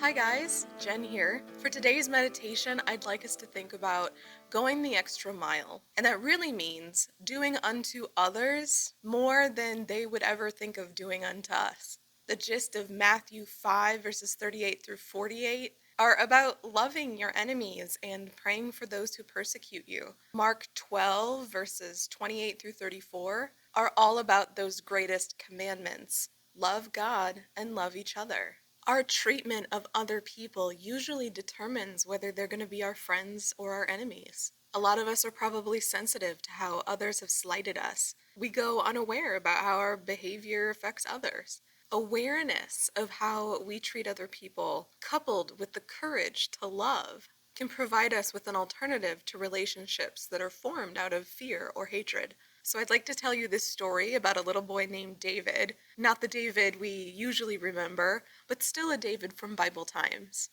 Hi guys, Jen here. For today's meditation, I'd like us to think about going the extra mile. And that really means doing unto others more than they would ever think of doing unto us. The gist of Matthew 5 verses 38 through 48 are about loving your enemies and praying for those who persecute you. Mark 12 verses 28 through 34 are all about those greatest commandments. Love God and love each other. Our treatment of other people usually determines whether they're going to be our friends or our enemies. A lot of us are probably sensitive to how others have slighted us. We go unaware about how our behavior affects others. Awareness of how we treat other people, coupled with the courage to love, can provide us with an alternative to relationships that are formed out of fear or hatred. So I'd like to tell you this story about a little boy named David. Not the David we usually remember, but still a David from Bible times.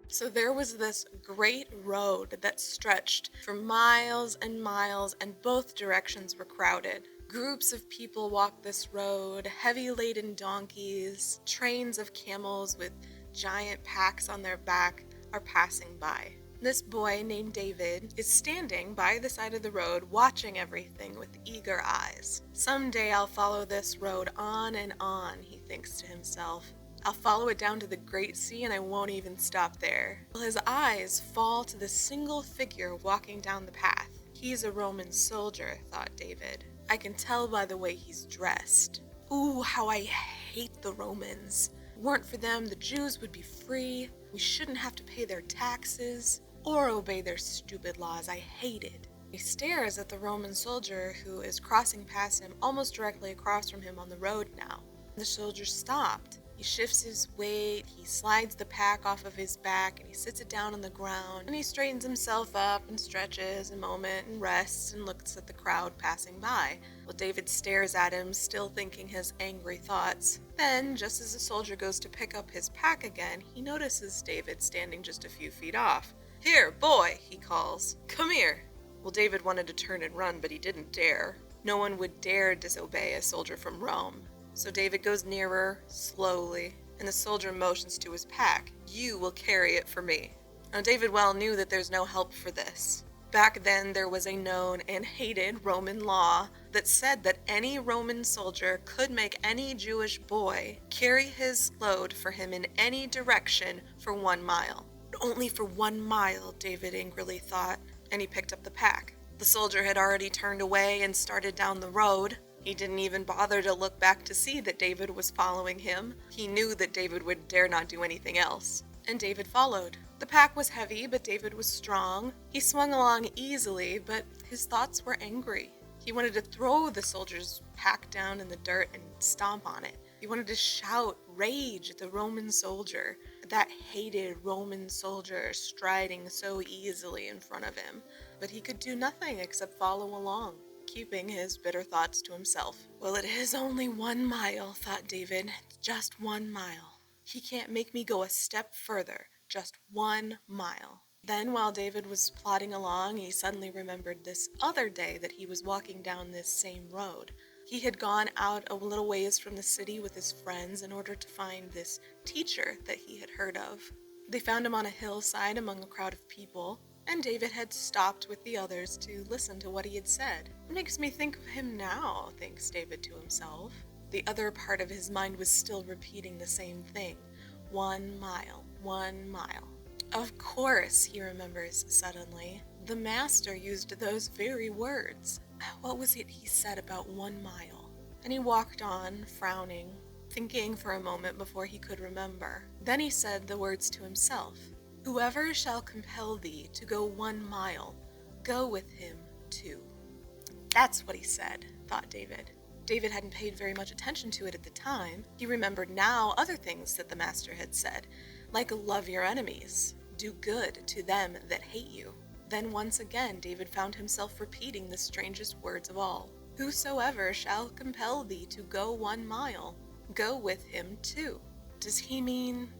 So there was this great road that stretched for miles and miles, and both directions were crowded. Groups of people walked this road, heavy laden donkeys, trains of camels with giant packs on their back are passing by. This boy named David is standing by the side of the road watching everything with eager eyes. Someday I'll follow this road on and on, he thinks to himself. I'll follow it down to the great sea and I won't even stop there. Well, his eyes fall to the single figure walking down the path. He's a Roman soldier, thought David. I can tell by the way he's dressed. Ooh, how I hate the Romans. Weren't for them, the Jews would be free. We shouldn't have to pay their taxes or obey their stupid laws. I hate it. He stares at the Roman soldier who is crossing past him almost directly across from him on the road now. The soldier stopped. He shifts his weight, he slides the pack off of his back, and he sits it down on the ground, and he straightens himself up and stretches a moment and rests and looks at the crowd passing by. Well, David stares at him, still thinking his angry thoughts. Then, just as the soldier goes to pick up his pack again, he notices David standing just a few feet off. "Here, boy," he calls. "Come here." Well, David wanted to turn and run, but he didn't dare. No one would dare disobey a soldier from Rome. So David goes nearer, slowly, and the soldier motions to his pack. "You will carry it for me." Now David well knew that there's no help for this. Back then there was a known and hated Roman law that said that any Roman soldier could make any Jewish boy carry his load for him in any direction for 1 mile. Only for 1 mile, David angrily thought, and he picked up the pack. The soldier had already turned away and started down the road. He didn't even bother to look back to see that David was following him. He knew that David would dare not do anything else. And David followed. The pack was heavy, but David was strong. He swung along easily, but his thoughts were angry. He wanted to throw the soldier's pack down in the dirt and stomp on it. He wanted to shout rage at the Roman soldier, that hated Roman soldier striding so easily in front of him. But he could do nothing except follow along, keeping his bitter thoughts to himself. Well, it is only 1 mile, thought David. Just 1 mile. He can't make me go a step further. Just 1 mile. Then, while David was plodding along, he suddenly remembered this other day that he was walking down this same road. He had gone out a little ways from the city with his friends in order to find this teacher that he had heard of. They found him on a hillside among a crowd of people, and David had stopped with the others to listen to what he had said. It makes me think of him now, thinks David to himself. The other part of his mind was still repeating the same thing. 1 mile, 1 mile. Of course, he remembers suddenly. The master used those very words. What was it he said about 1 mile? And he walked on, frowning, thinking for a moment before he could remember. Then he said the words to himself. "Whoever shall compel thee to go 1 mile, go with him 2. That's what he said, thought David. David hadn't paid very much attention to it at the time. He remembered now other things that the master had said, like love your enemies, do good to them that hate you. Then once again David found himself repeating the strangest words of all. Whosoever shall compel thee to go 1 mile, go with him 2. Does he mean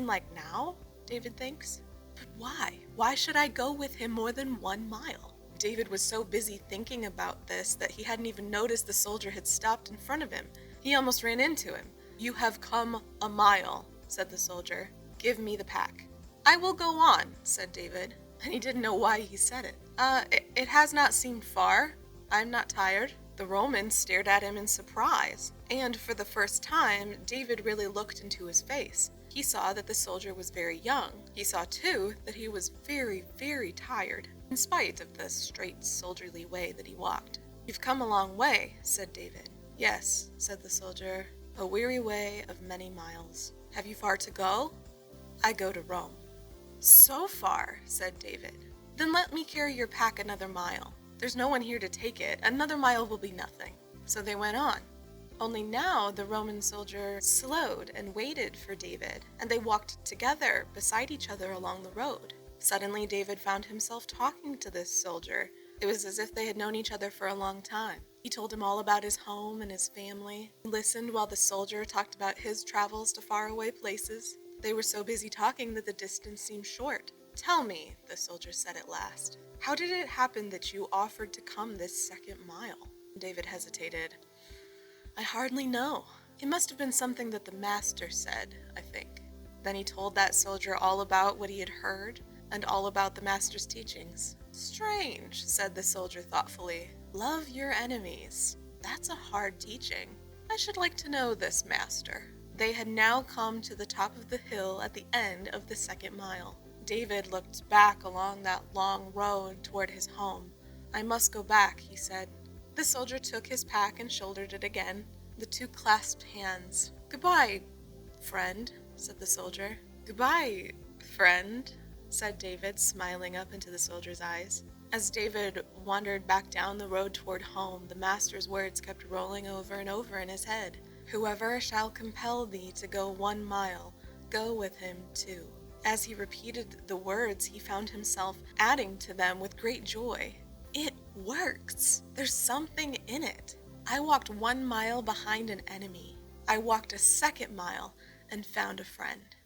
like now? David thinks. But why? Why should I go with him more than 1 mile? David was so busy thinking about this that he hadn't even noticed the soldier had stopped in front of him. He almost ran into him. "You have come a mile," said the soldier. "Give me the pack." "I will go on," said David, and he didn't know why he said it. It has not seemed far. I'm not tired." The Romans stared at him in surprise, and for the first time, David really looked into his face. He saw that the soldier was very young. He saw, too, that he was very, very tired, in spite of the straight, soldierly way that he walked. "You've come a long way," said David. "Yes," said the soldier, "a weary way of many miles." "Have you far to go?" "I go to Rome." "So far," said David. "Then let me carry your pack another mile. There's no one here to take it. Another mile will be nothing." So they went on. Only now the Roman soldier slowed and waited for David, and they walked together beside each other along the road. Suddenly David found himself talking to this soldier. It was as if they had known each other for a long time. He told him all about his home and his family. He listened while the soldier talked about his travels to faraway places. They were so busy talking that the distance seemed short. "Tell me," the soldier said at last, "how did it happen that you offered to come this second mile?" David hesitated. "I hardly know. It must have been something that the master said, I think." Then he told that soldier all about what he had heard and all about the master's teachings. "Strange," said the soldier thoughtfully. "Love your enemies. That's a hard teaching. I should like to know this master." They had now come to the top of the hill at the end of the second mile. David looked back along that long road toward his home. "I must go back," he said. The soldier took his pack and shouldered it again. The two clasped hands. "Goodbye, friend," said the soldier. "Goodbye, friend," said David, smiling up into the soldier's eyes. As David wandered back down the road toward home, the master's words kept rolling over and over in his head. "Whoever shall compel thee to go 1 mile, go with him 2. As he repeated the words, he found himself adding to them with great joy. "It works! There's something in it. I walked 1 mile behind an enemy. I walked a second mile and found a friend."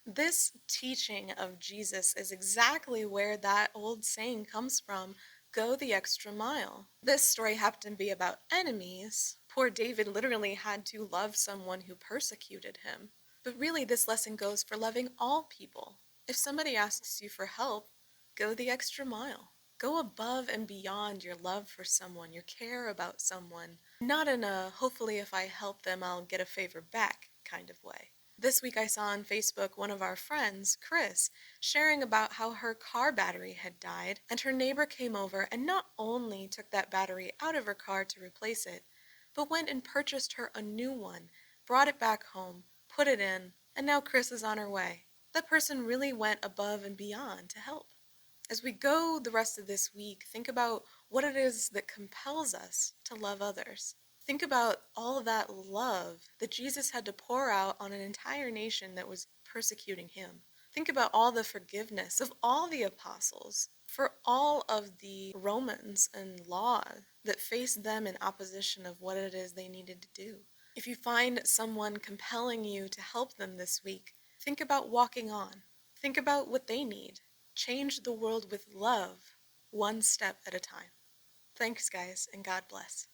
This teaching of Jesus is exactly where that old saying comes from, "Go the extra mile." This story happened to be about enemies. Poor David literally had to love someone who persecuted him. But really, this lesson goes for loving all people. If somebody asks you for help, go the extra mile. Go above and beyond your love for someone, your care about someone, not in a hopefully if I help them I'll get a favor back kind of way. This week I saw on Facebook one of our friends, Chris, sharing about how her car battery had died, and her neighbor came over and not only took that battery out of her car to replace it, but went and purchased her a new one, brought it back home, put it in, and now Chris is on her way. That person really went above and beyond to help. As we go the rest of this week, think about what it is that compels us to love others. Think about all of that love that Jesus had to pour out on an entire nation that was persecuting him. Think about all the forgiveness of all the apostles for all of the Romans and law that faced them in opposition of what it is they needed to do. If you find someone compelling you to help them this week, think about walking on. Think about what they need. Change the world with love, one step at a time. Thanks, guys, and God bless.